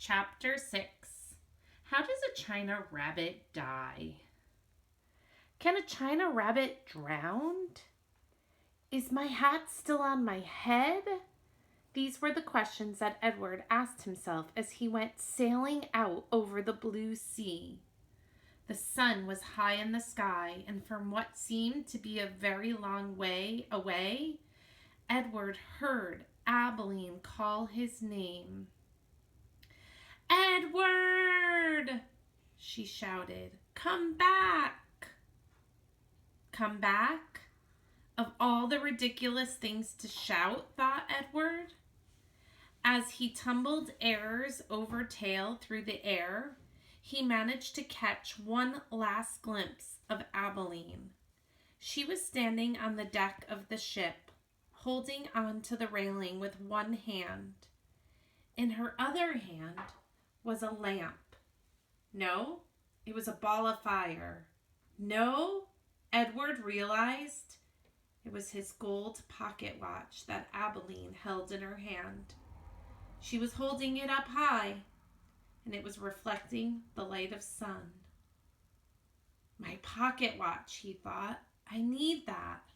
Chapter 6. How does a China rabbit die? Can a China rabbit drown? Is my hat still on my head? These were the questions that Edward asked himself as he went sailing out over the blue sea. The sun was high in the sky, and from what seemed to be a very long way away, Edward heard Abilene call his name. "Edward!" she shouted. "Come back!" Come back? Of all the ridiculous things to shout, thought Edward. As he tumbled ears over tail through the air, he managed to catch one last glimpse of Abilene. She was standing on the deck of the ship, holding on to the railing with one hand. In her other hand was a lamp. No, it was a ball of fire. No, Edward realized it was his gold pocket watch that Abilene held in her hand. She was holding it up high, and it was reflecting the light of sun. My pocket watch, he thought. I need that.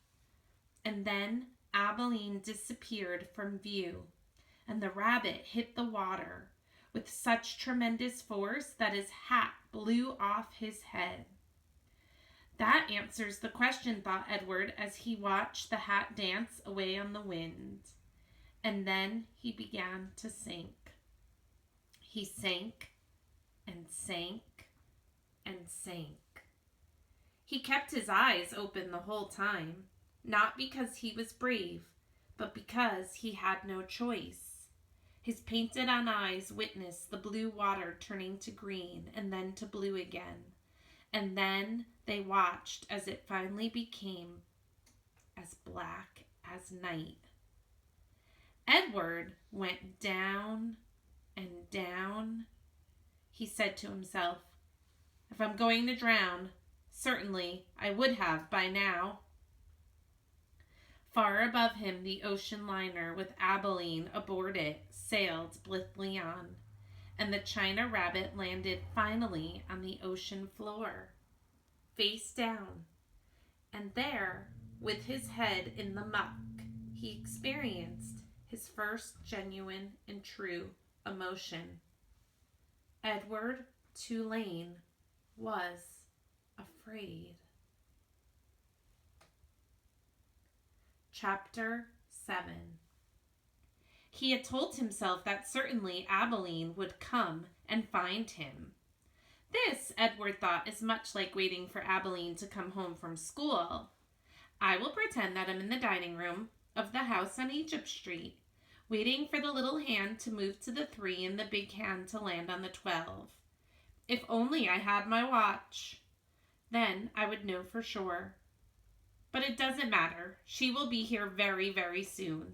And then Abilene disappeared from view, and the rabbit hit the water with such tremendous force that his hat blew off his head. That answers the question, thought Edward, as he watched the hat dance away on the wind. And then he began to sink. He sank and sank and sank. He kept his eyes open the whole time, not because he was brave, but because he had no choice. His painted-on eyes witnessed the blue water turning to green and then to blue again. And then they watched as it finally became as black as night. Edward went down and down. He said to himself, "If I'm going to drown, certainly I would have by now." Far above him, the ocean liner with Abilene aboard it sailed blithely on, and the China rabbit landed finally on the ocean floor, face down. And there, with his head in the muck, he experienced his first genuine and true emotion. Edward Tulane was afraid. Chapter 7. He had told himself that certainly Abilene would come and find him. This, Edward thought, is much like waiting for Abilene to come home from school. I will pretend that I'm in the dining room of the house on Egypt Street, waiting for the little hand to move to the 3 and the big hand to land on the 12. If only I had my watch. Then I would know for sure. But it doesn't matter. She will be here very, very soon.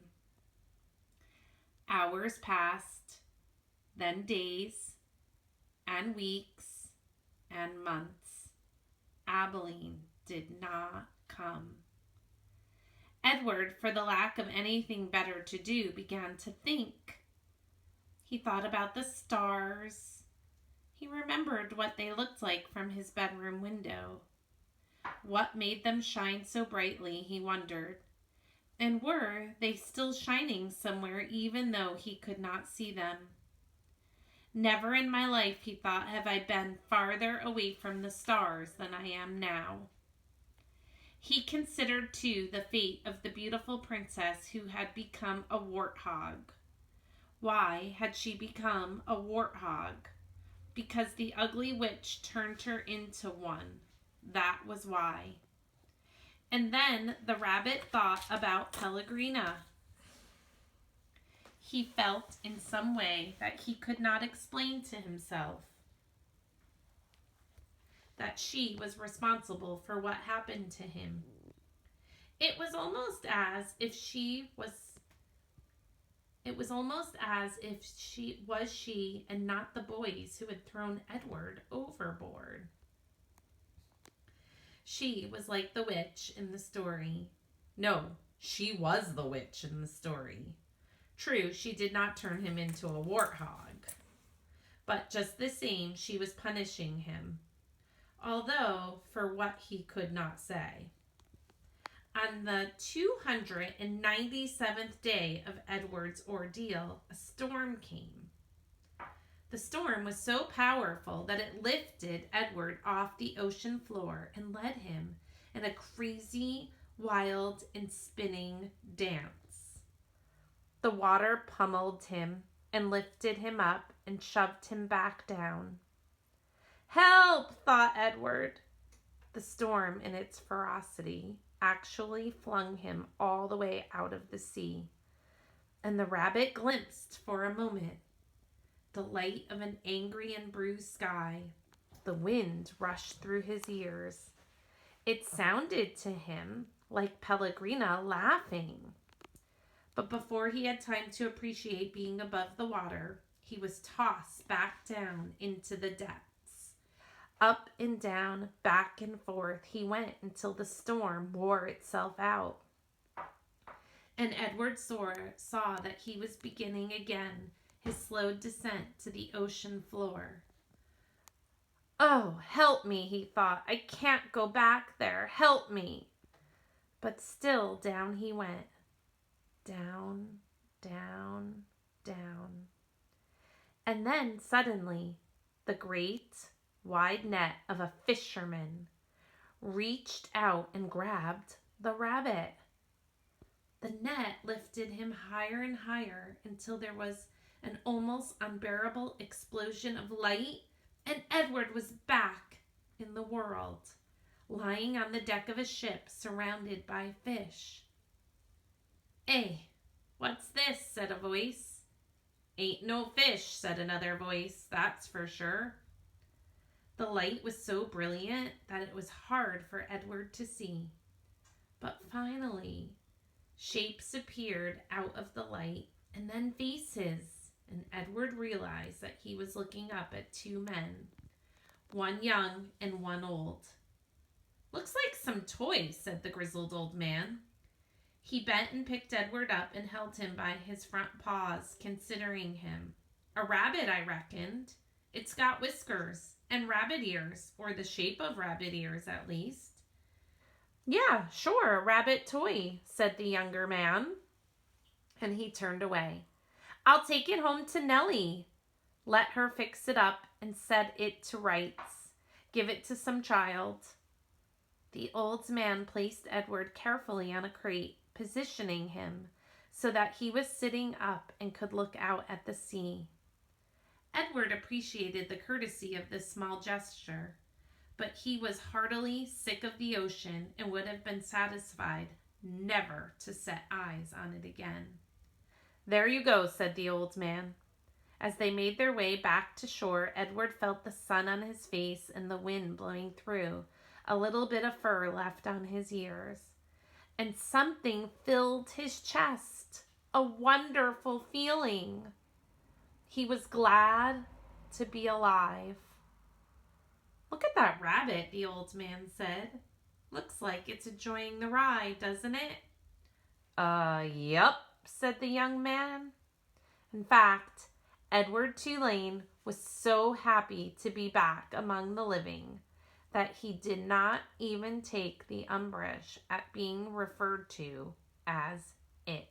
Hours passed, then days, and weeks, and months. Abilene did not come. Edward, for the lack of anything better to do, began to think. He thought about the stars. He remembered what they looked like from his bedroom window. What made them shine so brightly, he wondered. And were they still shining somewhere even though he could not see them? Never in my life, he thought, have I been farther away from the stars than I am now. He considered, too, the fate of the beautiful princess who had become a warthog. Why had she become a warthog? Because the ugly witch turned her into one. That was why. And then the rabbit thought about Pellegrina. He felt in some way that he could not explain to himself that she was responsible for what happened to him. It was almost as if she and not the boys who had thrown Edward overboard. She was like the witch in the story. No, she was the witch in the story. True, she did not turn him into a warthog. But just the same, she was punishing him, although for what he could not say. On the 297th day of Edward's ordeal, a storm came. The storm was so powerful that it lifted Edward off the ocean floor and led him in a crazy, wild, and spinning dance. The water pummeled him and lifted him up and shoved him back down. Help, thought Edward. The storm, in its ferocity, actually flung him all the way out of the sea, and the rabbit glimpsed for a moment the light of an angry and bruised sky. The wind rushed through his ears. It sounded to him like Pellegrina laughing. But before he had time to appreciate being above the water, he was tossed back down into the depths. Up and down, back and forth he went until the storm wore itself out. And Edward saw that he was beginning again his slow descent to the ocean floor. Oh, help me, he thought. I can't go back there. Help me. But still down he went. Down, down, down. And then suddenly, the great, wide net of a fisherman reached out and grabbed the rabbit. The net lifted him higher and higher until there was an almost unbearable explosion of light, and Edward was back in the world, lying on the deck of a ship surrounded by fish. "Eh, what's this?" said a voice. "Ain't no fish," said another voice, "that's for sure." The light was so brilliant that it was hard for Edward to see. But finally, shapes appeared out of the light, and then faces, and Edward realized that he was looking up at two men, one young and one old. "Looks like some toys," said the grizzled old man. He bent and picked Edward up and held him by his front paws, considering him. "A rabbit, I reckoned. It's got whiskers and rabbit ears, or the shape of rabbit ears at least." "Yeah, sure, a rabbit toy," said the younger man, and he turned away. "I'll take it home to Nellie. Let her fix it up and set it to rights. Give it to some child." The old man placed Edward carefully on a crate, positioning him so that he was sitting up and could look out at the sea. Edward appreciated the courtesy of this small gesture, but he was heartily sick of the ocean and would have been satisfied never to set eyes on it again. "There you go," said the old man. As they made their way back to shore, Edward felt the sun on his face and the wind blowing through a little bit of fur left on his ears. And something filled his chest, a wonderful feeling. He was glad to be alive. "Look at that rabbit," the old man said. "Looks like it's enjoying the ride, doesn't it?" Yep," said the young man. In fact, Edward Tulane was so happy to be back among the living that he did not even take the umbrage at being referred to as it.